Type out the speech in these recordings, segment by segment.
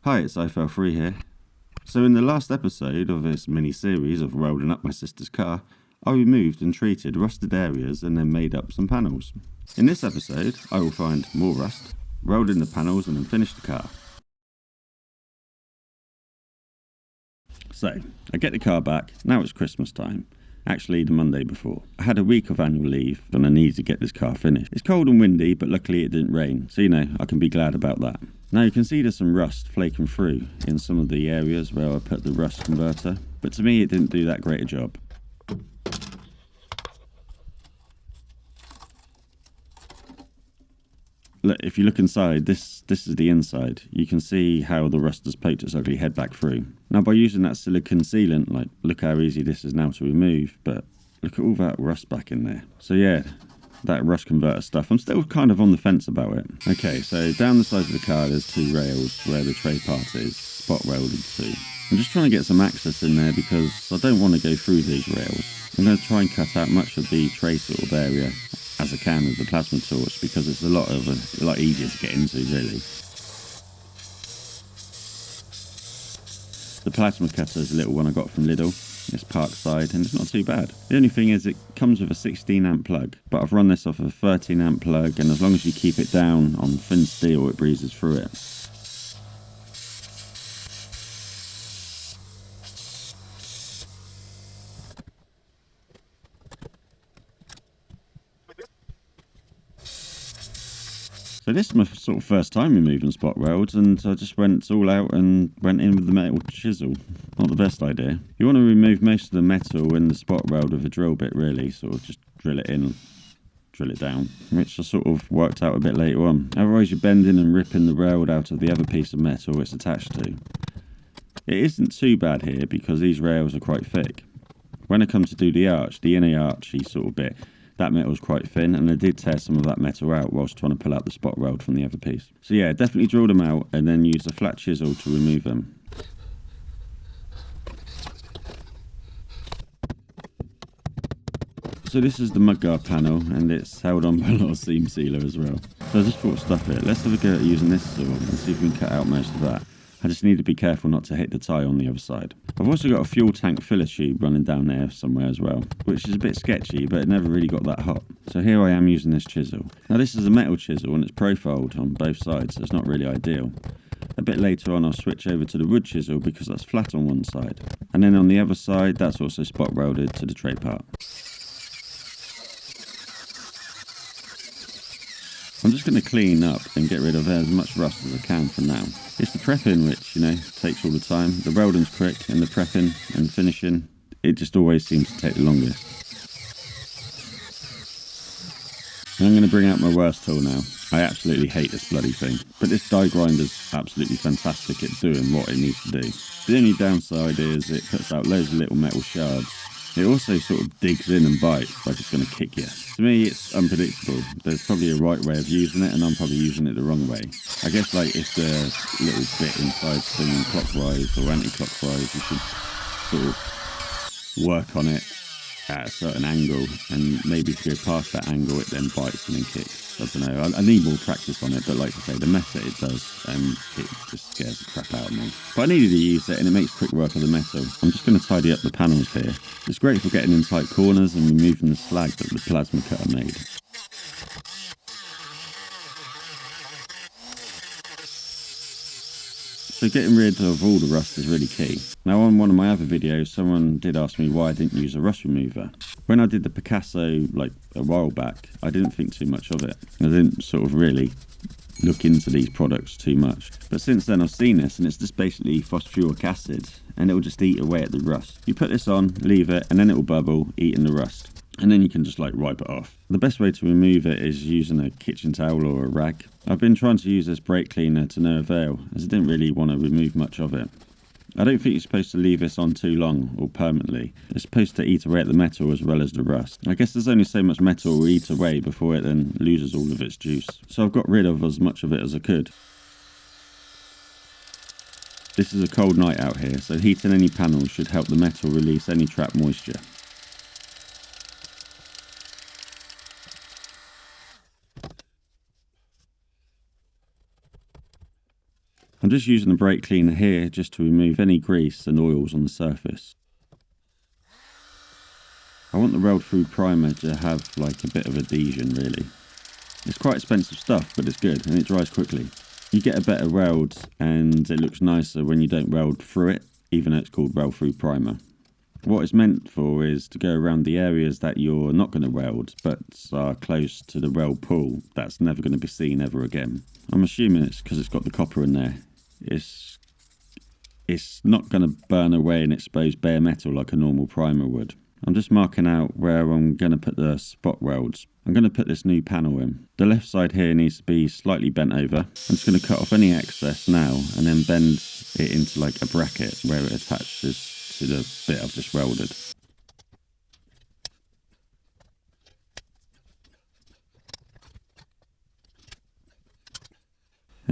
Hi, it's IFL3 here. So in the last episode of this mini-series of welding up my sister's car, I removed and treated rusted areas and then made up some panels. In this episode, I will find more rust, weld in the panels and then finish the car. So, I get the car back, now it's Christmas time. Actually, the Monday before. I had a week of annual leave and I needed to get this car finished. It's cold and windy, but luckily it didn't rain, so I can be glad about that. Now you can see there's some rust flaking through in some of the areas where I put the rust converter, but to me it didn't do that great a job. Look, if you look inside, this is the inside. You can see how the rust has poked its ugly head back through. Now by using that silicone sealant, look how easy this is now to remove, but look at all that rust back in there. So yeah, that rust converter stuff, I'm still kind of on the fence about it. Okay, so down the side of the car there's two rails where the tray part is spot welded to. I'm just trying to get some access in there because I don't want to go through these rails. I'm going to try and cut out much of the tray sort of area as I can with the plasma torch because it's a lot easier to get into really. The plasma cutter is a little one I got from Lidl. It's Parkside and it's not too bad. The only thing is it comes with a 16 amp plug, but I've run this off of a 13 amp plug and as long as you keep it down on thin steel it breezes through it. So this is my sort of first time removing spot welds and I just went all out and went in with the metal chisel. Not the best idea. You want to remove most of the metal in the spot weld with a drill bit really, sort of just drill it in, drill it down, which I sort of worked out a bit later on. Otherwise you're bending and ripping the weld out of the other piece of metal it's attached to. It isn't too bad here because these rails are quite thick. When I come to do the arch, the inner archy sort of bit, that metal is quite thin and I did tear some of that metal out whilst trying to pull out the spot weld from the other piece. So yeah, definitely drill them out and then use a flat chisel to remove them. So this is the mudguard panel and it's held on by a lot of seam sealer as well. So I just thought stuff it. Let's have a go at using this saw and see if we can cut out most of that. I just need to be careful not to hit the tyre on the other side. I've also got a fuel tank filler tube running down there somewhere as well, which is a bit sketchy, but it never really got that hot. So here I am using this chisel. Now this is a metal chisel and it's profiled on both sides, so it's not really ideal. A bit later on I'll switch over to the wood chisel because that's flat on one side. And then on the other side, that's also spot welded to the tray part. I'm just going to clean up and get rid of as much rust as I can for now. It's the prepping which, takes all the time. The welding's quick and the prepping and finishing, it just always seems to take the longest. And I'm going to bring out my worst tool now. I absolutely hate this bloody thing. But this die grinder's absolutely fantastic at doing what it needs to do. The only downside is it puts out loads of little metal shards. It also sort of digs in and bites like it's going to kick you. To me it's unpredictable. There's probably a right way of using it and I'm probably using it the wrong way. I guess if the little bit inside swinging clockwise or anti-clockwise, you should sort of work on it at a certain angle and maybe if you go past that angle it then bites and then kicks. I don't know, I need more practice on it, but like I say, the method it does, it just scares the crap out of me. But I needed to use it and it makes quick work of the metal. I'm just going to tidy up the panels here. It's great for getting in tight corners and removing the slag that the plasma cutter made. So getting rid of all the rust is really key. Now on one of my other videos someone did ask me why I didn't use a rust remover. When I did the Picasso a while back I didn't think too much of it. I didn't sort of really look into these products too much. But since then I've seen this and it's just basically phosphoric acid and it will just eat away at the rust. You put this on, leave it and then it will bubble, eating the rust. And then you can just wipe it off. The best way to remove it is using a kitchen towel or a rag. I've been trying to use this brake cleaner to no avail as I didn't really want to remove much of it. I don't think you're supposed to leave this on too long or permanently. It's supposed to eat away at the metal as well as the rust. I guess there's only so much metal will eat away before it then loses all of its juice. So I've got rid of as much of it as I could. This is a cold night out here, so heating any panels should help the metal release any trapped moisture. I'm I'm just using a brake cleaner here just to remove any grease and oils on the surface. I want the weld through primer to have like a bit of adhesion really. It's quite expensive stuff, but it's good and it dries quickly. You get a better weld and it looks nicer when you don't weld through it, even though it's called weld through primer. What it's meant for is to go around the areas that you're not going to weld but are close to the weld pool that's never going to be seen ever again. I'm assuming it's because it's got the copper in there. It's not going to burn away and expose bare metal like a normal primer would. I'm just marking out where I'm going to put the spot welds. I'm going to put this new panel in. The left side here needs to be slightly bent over. I'm just going to cut off any excess now and then bend it into like a bracket where it attaches to the bit I've just welded.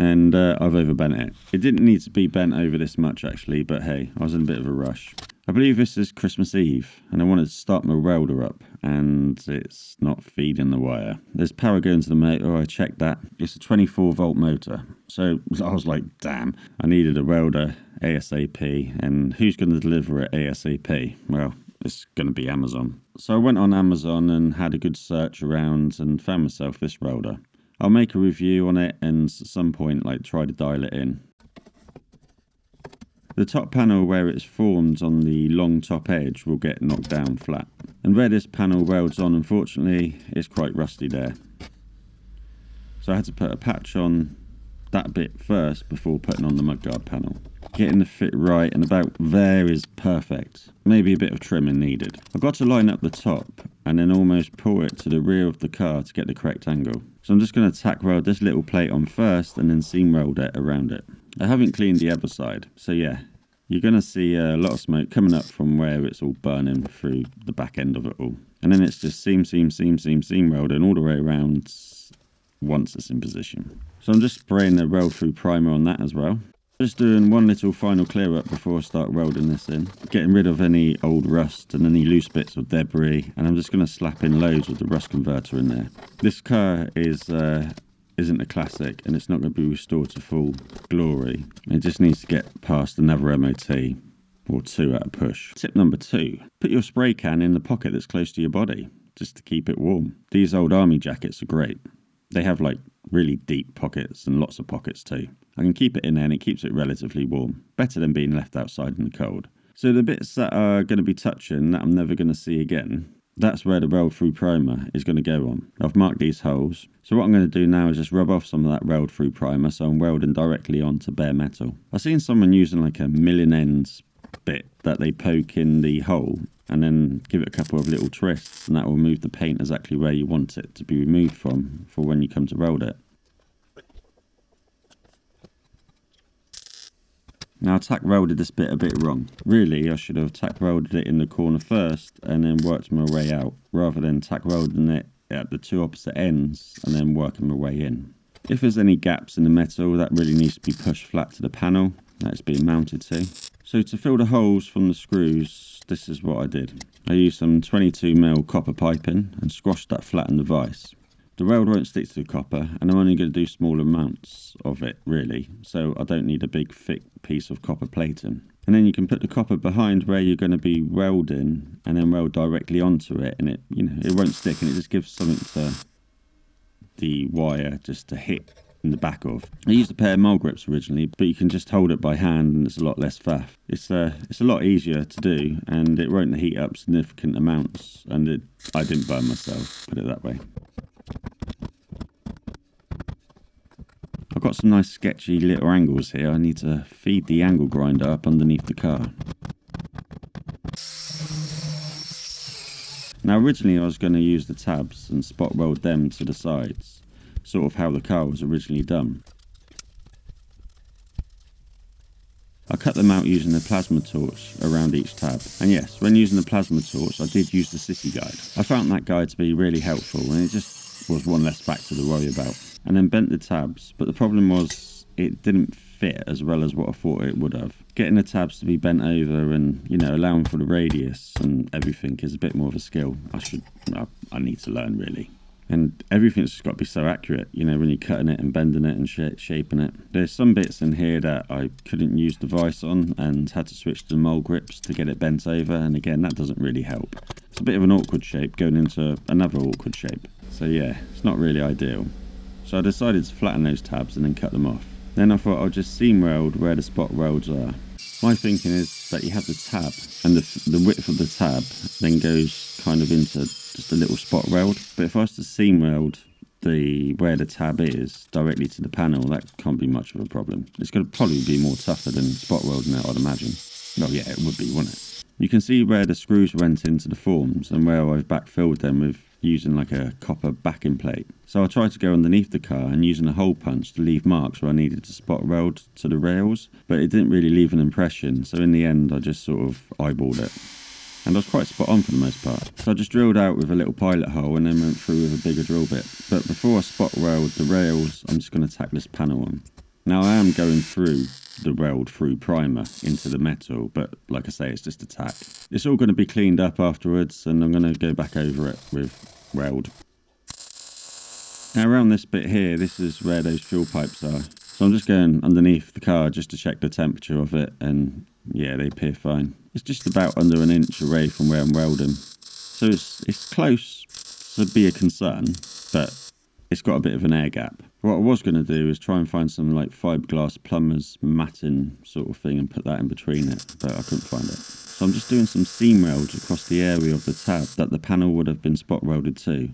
And I've overbent it. It didn't need to be bent over this much actually, but hey, I was in a bit of a rush. I believe this is Christmas Eve and I wanted to start my welder up and it's not feeding the wire. There's power going to the motor, I checked that. It's a 24 volt motor. So I was like, damn, I needed a welder ASAP, and who's going to deliver it ASAP? Well, it's going to be Amazon. So I went on Amazon and had a good search around and found myself this welder. I'll make a review on it and at some point like try to dial it in. The top panel where it's formed on the long top edge will get knocked down flat. And where this panel welds on, unfortunately, it's quite rusty there. So I had to put a patch on that bit first before putting on the mudguard panel. Getting the fit right and about there is perfect. Maybe a bit of trimming needed. I've got to line up the top and then almost pull it to the rear of the car to get the correct angle. So I'm just going to tack weld this little plate on first and then seam weld it around it. I haven't cleaned the other side, so yeah, you're going to see a lot of smoke coming up from where it's all burning through the back end of it all. And then it's just seam welding all the way around once it's in position. So I'm just spraying the weld through primer on that as well. Just doing one little final clear up before I start welding this in. Getting rid of any old rust and any loose bits of debris, and I'm just going to slap in loads of the rust converter in there. This car isn't a classic and it's not going to be restored to full glory. It just needs to get past another MOT or two at a push. Tip number 2, put your spray can in the pocket that's close to your body just to keep it warm. These old army jackets are great. They have like really deep pockets and lots of pockets too. I can keep it in there and it keeps it relatively warm. Better than being left outside in the cold. So the bits that are going to be touching that I'm never going to see again, that's where the weld through primer is going to go on. I've marked these holes. So what I'm going to do now is just rub off some of that weld through primer so I'm welding directly onto bare metal. I've seen someone using like a million ends bit that they poke in the hole and then give it a couple of little twists and that will move the paint exactly where you want it to be removed from for when you come to weld it. Now I tack welded this bit a bit wrong. Really I should have tack welded it in the corner first and then worked my way out, rather than tack welding it at the two opposite ends and then working my way in. If there's any gaps in the metal, that really needs to be pushed flat to the panel that it's being mounted to. So to fill the holes from the screws, this is what I did. I used some 22mm copper piping and squashed that flat in the vise. The weld won't stick to the copper and I'm only going to do small amounts of it really, so I don't need a big thick piece of copper plating. And then you can put the copper behind where you're going to be welding and then weld directly onto it, and it won't stick and it just gives something to the wire just to hit in the back of. I used a pair of mole grips originally, but you can just hold it by hand and it's a lot less faff. It's a lot easier to do and it won't heat up significant amounts, and I didn't burn myself, put it that way. I've got some nice sketchy little angles here. I need to feed the angle grinder up underneath the car. Now originally I was going to use the tabs and spot weld them to the sides, sort of how the car was originally done. I cut them out using a plasma torch around each tab. And yes, when using the plasma torch I did use the Sissy guide. I found that guide to be really helpful and it just was one less factor to worry about. And then bent the tabs, but the problem was it didn't fit as well as what I thought it would have. Getting the tabs to be bent over and allowing for the radius and everything is a bit more of a skill I need to learn really. And everything's just got to be so accurate, you know, when you're cutting it and bending it and shaping it. There's some bits in here that I couldn't use the vise on and had to switch to mole grips to get it bent over. And again, that doesn't really help. It's a bit of an awkward shape going into another awkward shape. So yeah, it's not really ideal. So I decided to flatten those tabs and then cut them off. Then I thought I'll just seam weld where the spot welds are. My thinking is that you have the tab, and the width of the tab then goes kind of into just a little spot weld. But if I was to seam weld where the tab is directly to the panel, that can't be much of a problem. It's going to probably be more tougher than spot welding it, I'd imagine. Well, yeah, it would be, wouldn't it? You can see where the screws went into the forms and where I've backfilled them with using like a copper backing plate. So I tried to go underneath the car and using a hole punch to leave marks where I needed to spot weld to the rails, but it didn't really leave an impression, so in the end I just sort of eyeballed it. And I was quite spot on for the most part. So I just drilled out with a little pilot hole and then went through with a bigger drill bit. But before I spot weld the rails, I'm just going to tack this panel on. Now I am going through the weld through primer into the metal, but like I say, it's just a tack. It's all going to be cleaned up afterwards and I'm going to go back over it with weld. Now around this bit here, this is where those fuel pipes are. So I'm just going underneath the car just to check the temperature of it, and yeah, they appear fine. It's just about under an inch away from where I'm welding. So it's close to be a concern, but it's got a bit of an air gap. What I was going to do is try and find some like fiberglass plumber's matting sort of thing and put that in between it, but I couldn't find it. So I'm just doing some seam welds across the area of the tab that the panel would have been spot welded to.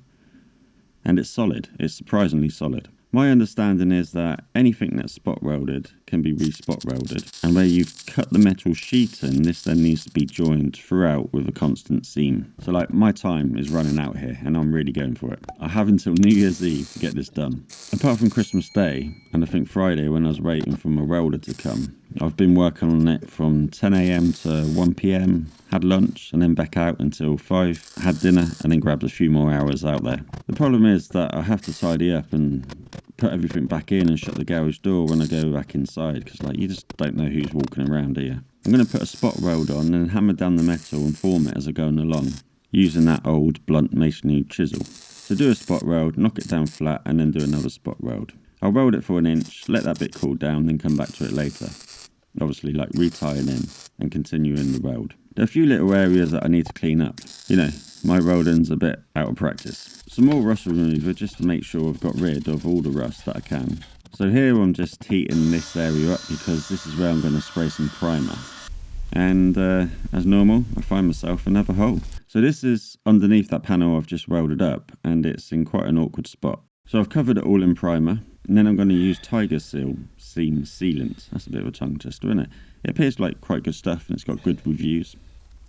And it's solid, it's surprisingly solid. My understanding is that anything that's spot welded can be re-spot welded, and where you've cut the metal sheet in, this then needs to be joined throughout with a constant seam. So like, my time is running out here and I'm really going for it. I have until New Year's Eve to get this done. Apart from Christmas Day and I think Friday when I was waiting for my welder to come, I've been working on it from 10 AM to 1 PM, had lunch and then back out until 5, had dinner and then grabbed a few more hours out there. The problem is that I have to tidy up and put everything back in and shut the garage door when I go back inside, because like, you just don't know who's walking around, do you? I'm going to put a spot weld on and then hammer down the metal and form it as I go along, using that old blunt masonry chisel. So do a spot weld, knock it down flat and then do another spot weld. I'll weld it for an inch, let that bit cool down, then come back to it later. Obviously like retying in and continuing the weld. There are a few little areas that I need to clean up. You know, my welding's a bit out of practice. Some more rust remover just to make sure I've got rid of all the rust that I can. So here I'm just heating this area up because this is where I'm going to spray some primer. And as normal, I find myself another hole. So this is underneath that panel I've just welded up and it's in quite an awkward spot. So I've covered it all in primer, and then I'm going to use Tiger Seal seam sealant. That's a bit of a tongue twister, isn't it? It appears like quite good stuff and it's got good reviews.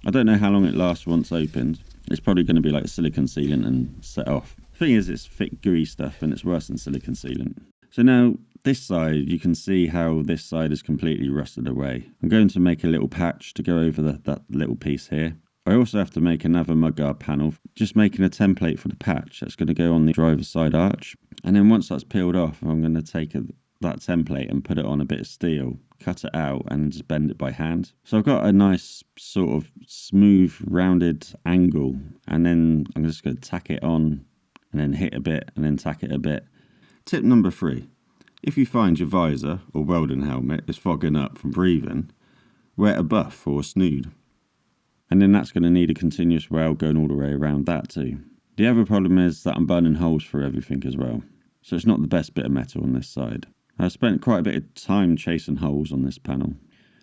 I don't know how long it lasts once opened. It's probably going to be like a silicone sealant and set off. The thing is, it's thick gooey stuff and it's worse than silicone sealant. So now this side, you can see how this side is completely rusted away. I'm going to make a little patch to go over that little piece here. I also have to make another mudguard panel, just making a template for the patch that's going to go on the driver's side arch. And then once that's peeled off, I'm going to take that template and put it on a bit of steel, cut it out and just bend it by hand. So I've got a nice sort of smooth rounded angle, and then I'm just going to tack it on and then hit a bit and then tack it a bit. Tip number 3, if you find your visor or welding helmet is fogging up from breathing, wear a buff or a snood. And then that's going to need a continuous weld going all the way around that too. The other problem is that I'm burning holes through everything as well. So it's not the best bit of metal on this side. I spent quite a bit of time chasing holes on this panel.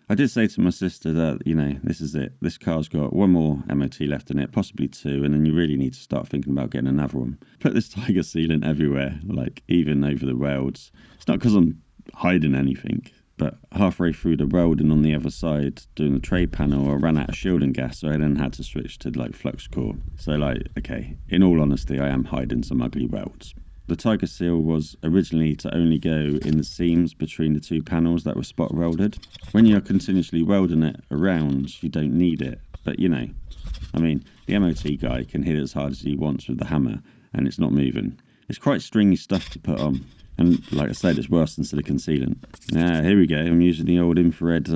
I did say to my sister that, you know, this is it. This car's got one more MOT left in it, possibly 2, and then you really need to start thinking about getting another one. Put this Tiger sealant everywhere, like even over the welds. It's not because I'm hiding anything, but halfway through the welding on the other side, doing the tray panel, I ran out of shielding gas, so I then had to switch to like flux core. So like, okay, in all honesty, I am hiding some ugly welds. The Tiger Seal was originally to only go in the seams between the 2 panels that were spot welded. When you're continuously welding it around, you don't need it. But you know, I mean, the MOT guy can hit it as hard as he wants with the hammer and it's not moving. It's quite stringy stuff to put on. And like I said, it's worse than silicone sealant. Here we go. I'm using the old infrared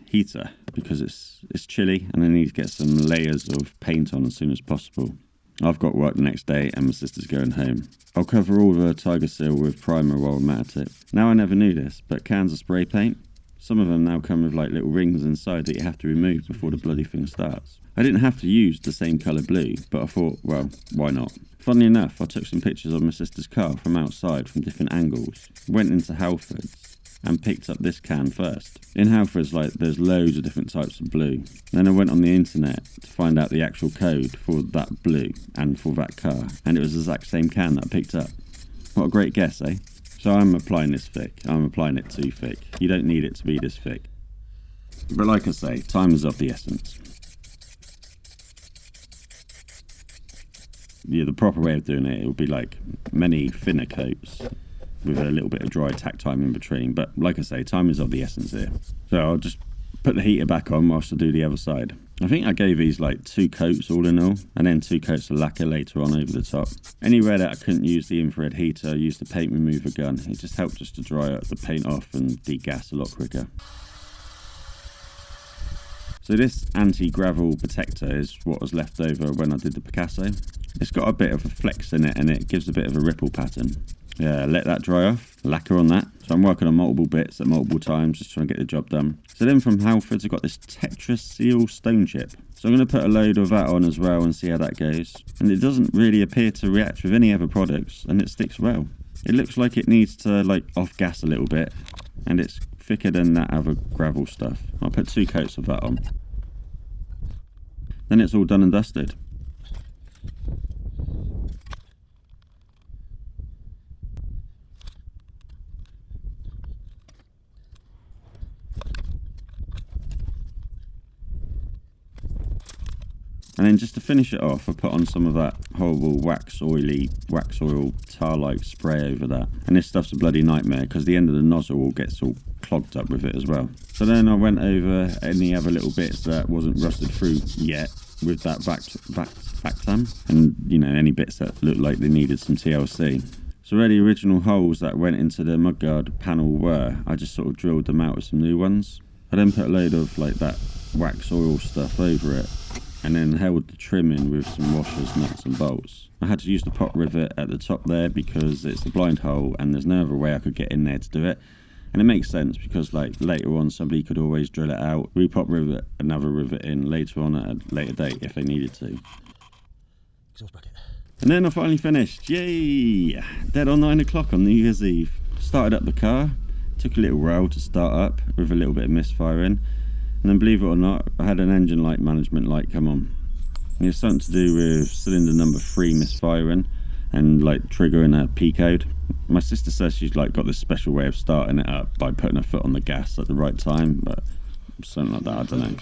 heater because it's chilly and I need to get some layers of paint on as soon as possible. I've got work the next day and my sister's going home. I'll cover all the Tiger Seal with primer while I'm at it. Now I never knew this, but cans of spray paint, some of them now come with like little rings inside that you have to remove before the bloody thing starts. I didn't have to use the same colour blue, but I thought, well, why not? Funnily enough, I took some pictures of my sister's car from outside from different angles, went into Halfords and picked up this can first. In Halfords, like, there's loads of different types of blue. Then I went on the internet to find out the actual code for that blue and for that car, and it was the exact same can that I picked up. What a great guess, eh? So I'm applying this thick. I'm applying it too thick. You don't need it to be this thick. But like I say, time is of the essence. Yeah, the proper way of doing it would be like many thinner coats with a little bit of dry tack time in between. But like I say, time is of the essence here. So I'll just put the heater back on whilst I do the other side. I think I gave these like 2 coats all in all, and then 2 coats of lacquer later on over the top. Anywhere that I couldn't use the infrared heater, I used the paint remover gun. It just helped just to dry the paint off and degas a lot quicker. So this anti-gravel protector is what was left over when I did the Picasso. It's got a bit of a flex in it and it gives a bit of a ripple pattern. Yeah, let that dry off, lacquer on that. So I'm working on multiple bits at multiple times, just trying to get the job done. So then from Halfords, I've got this Tetra Seal stone chip. So I'm going to put a load of that on as well and see how that goes. And it doesn't really appear to react with any other products, and it sticks well. It looks like it needs to like off gas a little bit, and it's thicker than that other gravel stuff. I'll put 2 coats of that on. Then it's all done and dusted. And then just to finish it off, I put on some of that horrible wax oil tar-like spray over that. And this stuff's a bloody nightmare because the end of the nozzle gets all clogged up with it as well. So then I went over any other little bits that wasn't rusted through yet with that Vactam, and you know, any bits that looked like they needed some TLC. So where the original holes that went into the mudguard panel were, I just sort of drilled them out with some new ones. I then put a load of like that wax oil stuff over it, and then held the trim in with some washers, nuts and bolts. I had to use the pop rivet at the top there because it's a blind hole and there's no other way I could get in there to do it. And it makes sense because like later on somebody could always drill it out, re-pop rivet another rivet in later on at a later date if they needed to. Exhaust bracket. And then I finally finished, yay! Dead on 9 o'clock on New Year's Eve. Started up the car, took a little while to start up with a little bit of misfiring. And then believe it or not, I had an engine light management light come on. And it's something to do with cylinder number 3 misfiring and like triggering a P code. My sister says she's like got this special way of starting it up by putting her foot on the gas at the right time, but something like that, I don't know.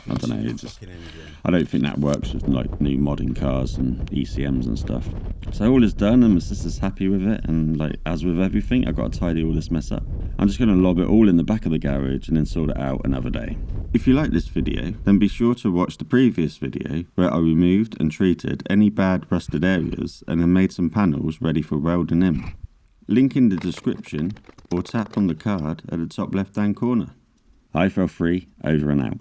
I don't think that works with like new modern cars and ECMs and stuff. So all is done and my sister's happy with it, and like as with everything, I've got to tidy all this mess up. I'm just going to lob it all in the back of the garage and then sort it out another day. If you like this video, then be sure to watch the previous video where I removed and treated any bad rusted areas and then made some panels ready for welding in. Link in the description or tap on the card at the top left hand corner. I fell free, over and out.